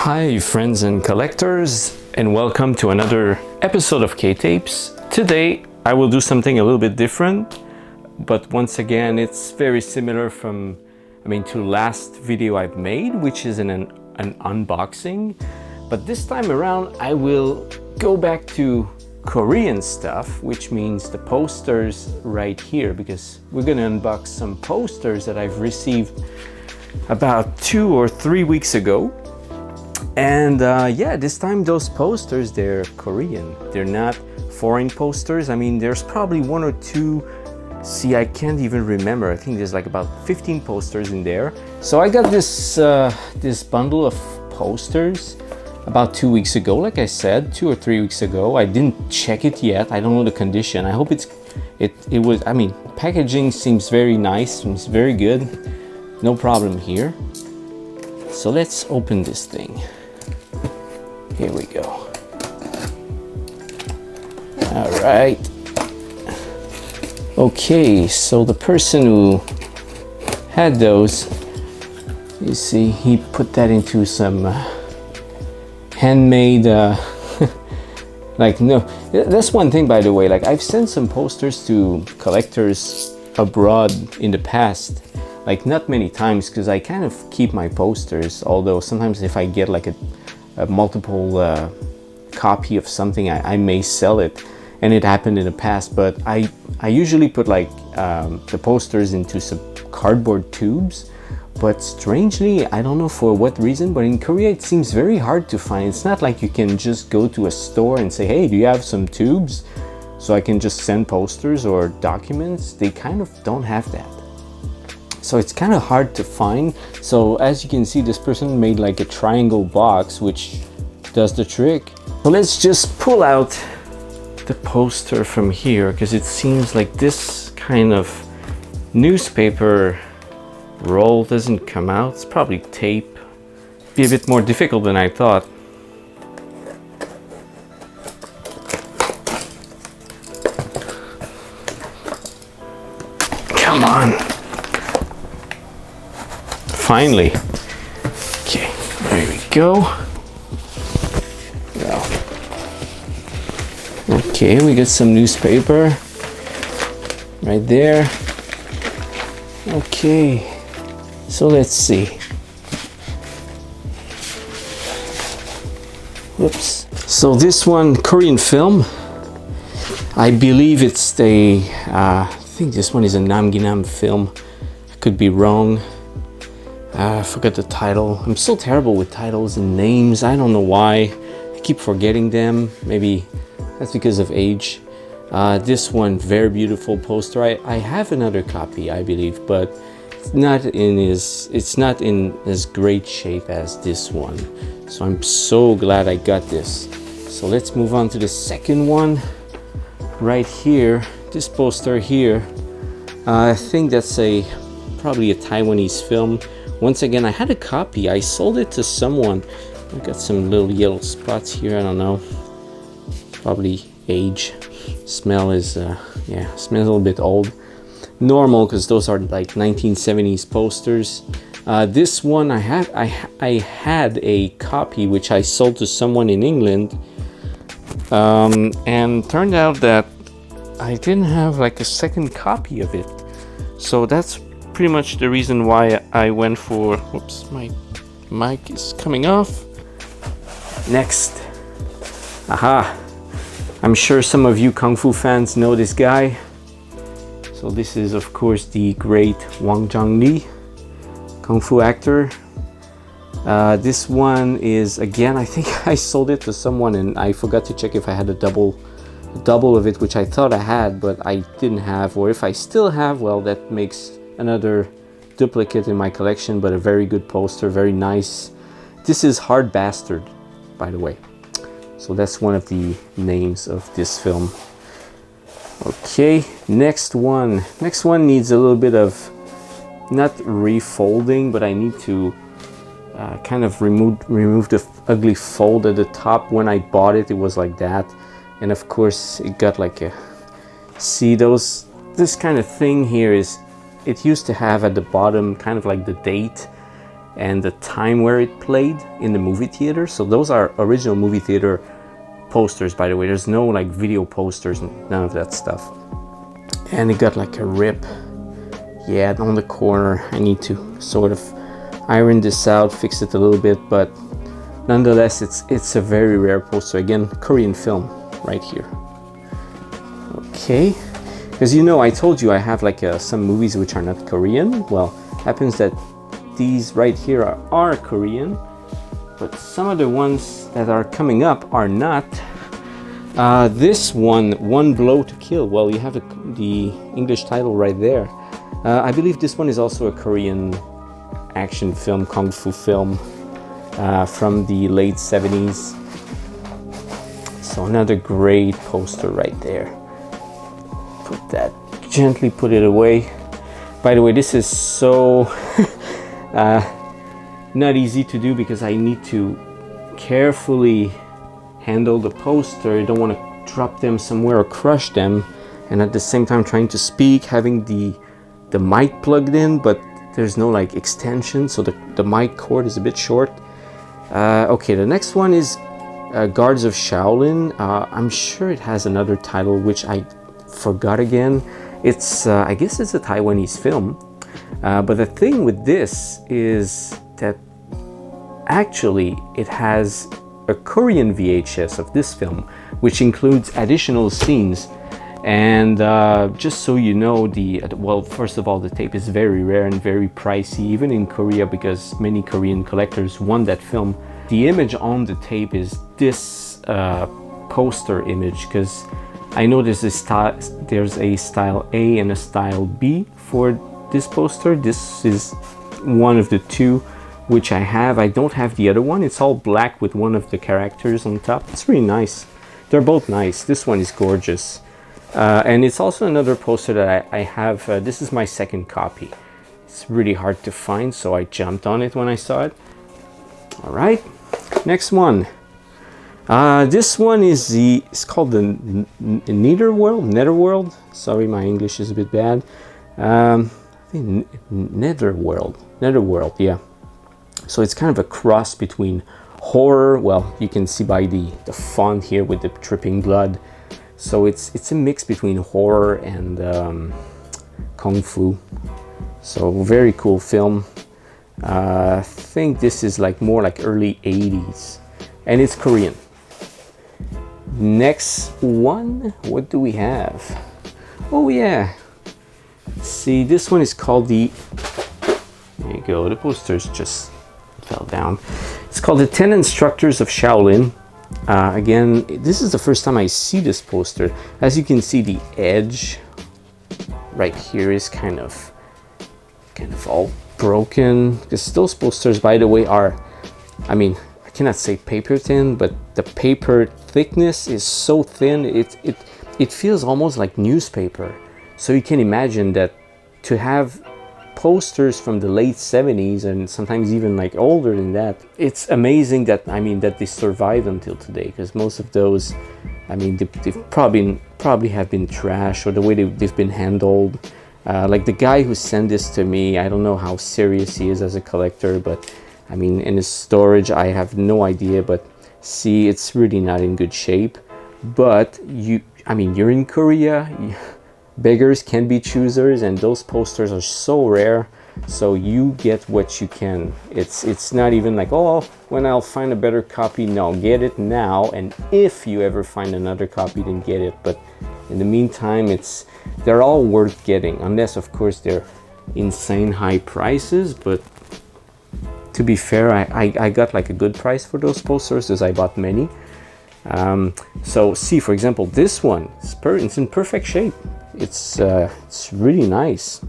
Hi friends and collectors, and welcome to another episode of K-Tapes. Today I will do something a little bit different, but once again it's very similar to last video I've made, which is an unboxing. But this time around I will go back to Korean stuff, which means the posters right here, because we're gonna unbox some posters that I've received about 2 or 3 weeks ago. And yeah, this time those posters, they're Korean. They're not foreign posters. I mean, there's probably 1 or 2. See, I can't even remember. I think there's like about 15 posters in there. So I got this this bundle of posters about 2 weeks ago. Like I said, 2 or 3 weeks ago. I didn't check it yet. I don't know the condition. I hope it was. I mean, packaging seems very nice. Seems very good. No problem here. So let's open this thing. Here we go. All right. Okay, so the person who had those, you see, he put that into some handmade, like, no, that's one thing, by the way. Like, I've sent some posters to collectors abroad in the past. Like, not many times, because I kind of keep my posters, although sometimes if I get like a multiple copy of something, I may sell it, and it happened in the past. But I usually put like the posters into some cardboard tubes, but strangely, I don't know for what reason, but in Korea it seems very hard to find. It's not like you can just go to a store and say, hey, do you have some tubes so I can just send posters or documents? They kind of don't have that. So it's kind of hard to find. So as you can see, this person made like a triangle box, which does the trick. So let's just pull out the poster from here, because it seems like this kind of newspaper roll doesn't come out. It's probably tape. Be a bit more difficult than I thought. Come on. Finally. Okay, there we go. Well, okay, we got some newspaper right there. Okay, so let's see. Whoops. So this one, Korean film. I believe it's the, I think this one is a Namginam film. I could be wrong. I forgot the title. I'm so terrible with titles and names. I don't know why. I keep forgetting them. Maybe that's because of age. This one, very beautiful poster. I have another copy, I believe, but it's not in as great shape as this one. So I'm so glad I got this. So let's move on to the second one. Right here, this poster here. I think that's probably a Taiwanese film. Once again, I had a copy. I sold it to someone. I got some little yellow spots here. I don't know. Probably age. Smell is, yeah, smells a little bit old. Normal, because those are like 1970s posters. This one, I had a copy which I sold to someone in England. And turned out that I didn't have like a second copy of it. So that's pretty much the reason why I went for, whoops, my mic is coming off. Next. Aha. I'm sure some of you Kung Fu fans know this guy. So this is of course the great Wang Zhangli, Kung Fu actor. This one is, again, I think I sold it to someone and I forgot to check if I had a double of it, which I thought I had, but I didn't have, or if I still have, well, that makes another duplicate in my collection, but a very good poster, very nice. This is Hard Bastard, by the way. So that's one of the names of this film. Okay, next one. Next one needs a little bit of, not refolding, but I need to kind of remove the ugly fold at the top. When I bought it, it was like that. And of course, it got like a, see this kind of thing here is, it used to have at the bottom kind of like the date and the time where it played in the movie theater. So those are original movie theater posters, by the way. There's no like video posters, none of that stuff. And it got like a rip, yeah, on the corner. I need to sort of iron this out, fix it a little bit, but nonetheless, it's a very rare poster. Again, Korean film right here. Okay, because you know I told you I have like some movies which are not Korean. Well, happens that these right here are Korean, but some of the ones that are coming up are not. This one, One Blow to Kill, well, you have the English title right there. I believe this one is also a Korean action film, kung fu film, from the late 70s. So another great poster right there. Gently put it away. By the way, this is so not easy to do because I need to carefully handle the poster. I don't want to drop them somewhere or crush them, and at the same time trying to speak, having the mic plugged in, but there's no like extension, so the mic cord is a bit short. Okay, the next one is Guards of Shaolin. I'm sure it has another title which I forgot again. It's I guess it's a Taiwanese film, but the thing with this is that actually it has a Korean VHS of this film, which includes additional scenes. And just so you know, well, first of all, the tape is very rare and very pricey, even in Korea, because many Korean collectors want that film. The image on the tape is this poster image, because I know there's a style A and a style B for this poster. This is one of the two which I have. I don't have the other one. It's all black with one of the characters on top. It's really nice. They're both nice. This one is gorgeous. And it's also another poster that I have. This is my second copy. It's really hard to find, so I jumped on it when I saw it. All right, next one. This one is it's called the Netherworld. Sorry, my English is a bit bad. I think Netherworld, yeah. So it's kind of a cross between horror. Well, you can see by the font here with the dripping blood. So it's a mix between horror and kung fu. So very cool film. I think this is like more like early 80s, and it's Korean. Next one, what do we have? Oh yeah, see, this one is called there you go, the posters just fell down. It's called The 10 Instructors of Shaolin. Again, this is the first time I see this poster. As you can see, the edge right here is kind of all broken, because those posters, by the way, are, I mean, I cannot say paper thin, but the paper thickness is so thin, it feels almost like newspaper. So you can imagine that to have posters from the late 70s and sometimes even like older than that, it's amazing that, I mean, that they survived until today, because most of those, I mean, they've probably have been trashed, or the way they've been handled. Like the guy who sent this to me, I don't know how serious he is as a collector, but I mean, in his storage, I have no idea, but see, it's really not in good shape. But I mean, you're in Korea, beggars can be choosers, and those posters are so rare, so you get what you can. It's not even like, oh, when I'll find a better copy. No, get it now, and if you ever find another copy, then get it. But in the meantime, they're all worth getting, unless of course they're insane high prices. But to be fair, I got like a good price for those posters, as I bought many. So see, for example, this one, it's in perfect shape. It's really nice.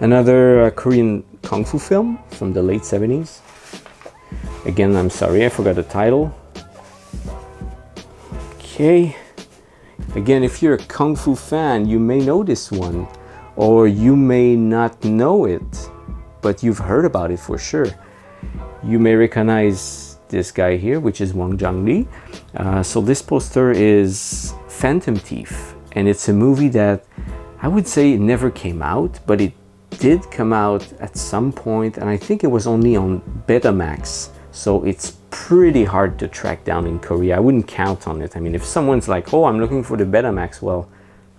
Another Korean kung fu film from the late 70s. Again, I'm sorry, I forgot the title. Okay. Again, if you're a kung fu fan, you may know this one, or you may not know it, but you've heard about it for sure. You may recognize this guy here, which is Wang Zhangli. So this poster is Phantom Thief, and it's a movie that I would say it never came out, but it did come out at some point, and I think it was only on Betamax, so it's pretty hard to track down in Korea. I wouldn't count on it. I mean, if someone's like, oh, I'm looking for the Betamax, well,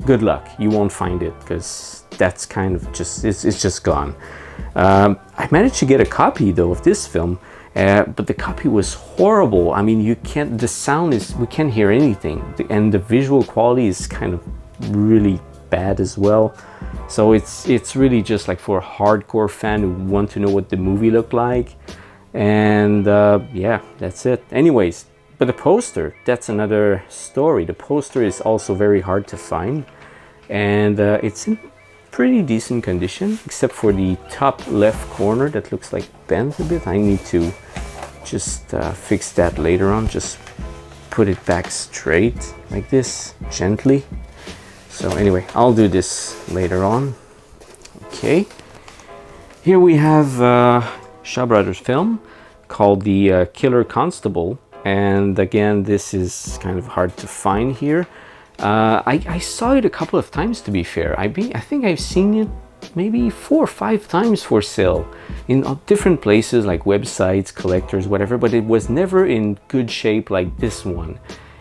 good luck, you won't find it, because that's kind of just, it's just gone. I managed to get a copy though of this film, but the copy was horrible. I mean, you can't, the sound is, we can't hear anything, and the visual quality is kind of really bad as well. So it's really just like for a hardcore fan who want to know what the movie looked like. And yeah, that's it. Anyways, but the poster, that's another story. The poster is also very hard to find, and it's in pretty decent condition, except for the top left corner that looks like bent a bit. I need to just fix that later on. Just put it back straight like this, gently. So anyway, I'll do this later on. Okay, here we have Shaw Brothers film called The Killer Constable, and again, this is kind of hard to find here. I saw it a couple of times, to be fair. I think I've seen it maybe 4 or 5 times for sale in different places like websites, collectors, whatever, but it was never in good shape like this one.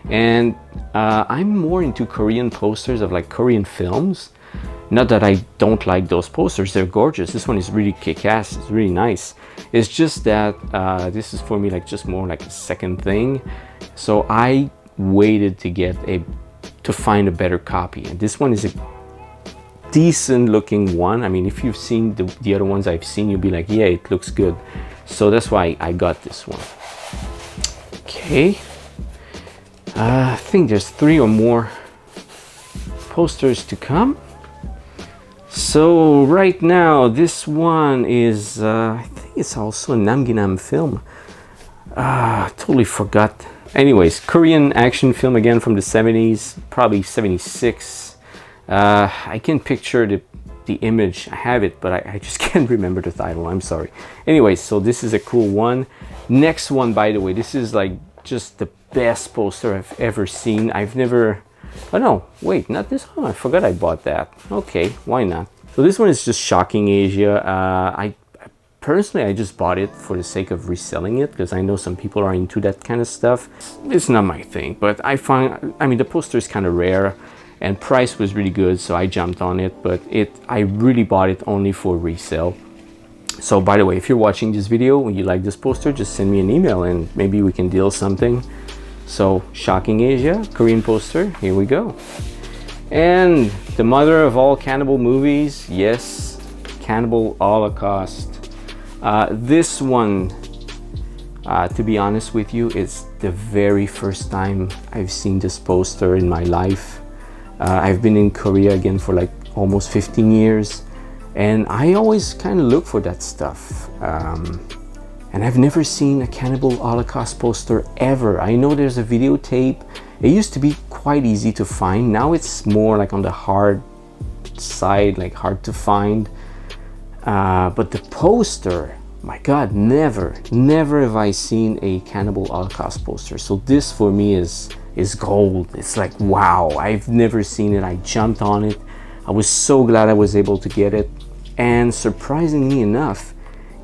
And I'm more into Korean posters of like Korean films. Not that I don't like those posters, they're gorgeous. This one is really kick-ass, it's really nice. It's just that this is for me like just more like a second thing. So I waited to find a better copy. And this one is a decent looking one. I mean, if you've seen the other ones I've seen, you'll be like, yeah, it looks good. So that's why I got this one. Okay. I think there's 3 or more posters to come. So right now, this one is, I think it's also a Namginam film. Totally forgot. Anyways, Korean action film again from the 70s, probably 76. I can picture the image, I have it, but I just can't remember the title, I'm sorry. Anyways, so this is a cool one. Next one, by the way, this is like just the best poster I've ever seen. I've never, oh no, wait, not this one. I forgot I bought that. Okay, why not? So this one is just Shocking Asia. I personally just bought it for the sake of reselling it, because I know some people are into that kind of stuff. It's not my thing, but I mean, the poster is kind of rare and price was really good, so I jumped on it, but I really bought it only for resale. So by the way, if you're watching this video and you like this poster, just send me an email and maybe we can deal something. So Shocking Asia, Korean poster, here we go. And the mother of all cannibal movies, yes, Cannibal Holocaust. This one, to be honest with you, is the very first time I've seen this poster in my life. I've been in Korea again for like almost 15 years. And I always kind of look for that stuff. And I've never seen a Cannibal Holocaust poster ever. I know there's a videotape. It used to be quite easy to find. Now it's more like on the hard side, like hard to find. But the poster, my God, never have I seen a Cannibal Holocaust poster. So this for me is gold. It's like, wow, I've never seen it. I jumped on it. I was so glad I was able to get it, and surprisingly enough,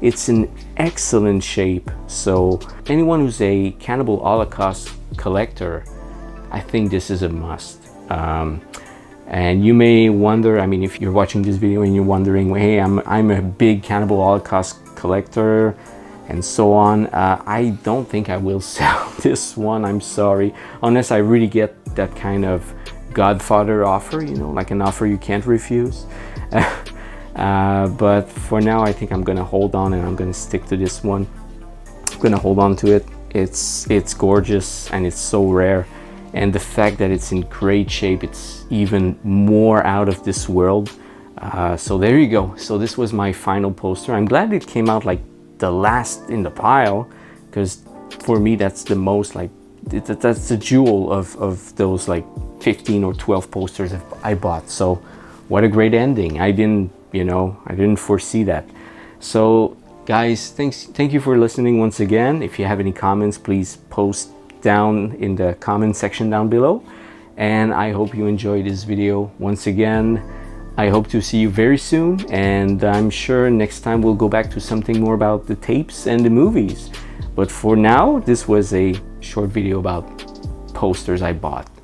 it's in excellent shape. So anyone who's a Cannibal Holocaust collector, I think this is a must. And you may wonder, I mean, if you're watching this video and you're wondering, well, hey, I'm a big Cannibal Holocaust collector and so on, I don't think I will sell this one, I'm sorry, unless I really get that kind of Godfather offer, you know, like an offer you can't refuse. But for now, I think I'm gonna hold on and I'm gonna stick to this one. I'm gonna hold on to it. It's gorgeous and it's so rare, and the fact that it's in great shape, it's even more out of this world. So there you go. So this was my final poster. I'm glad it came out like the last in the pile, because for me that's the most like, that's the jewel of those like 15 or 12 posters I bought. So what a great ending. I didn't foresee that. So guys, thank you for listening once again. If you have any comments, please post down in the comment section down below, and I hope you enjoyed this video. Once again, I hope to see you very soon, and I'm sure next time we'll go back to something more about the tapes and the movies. But for now, this was a short video about posters I bought.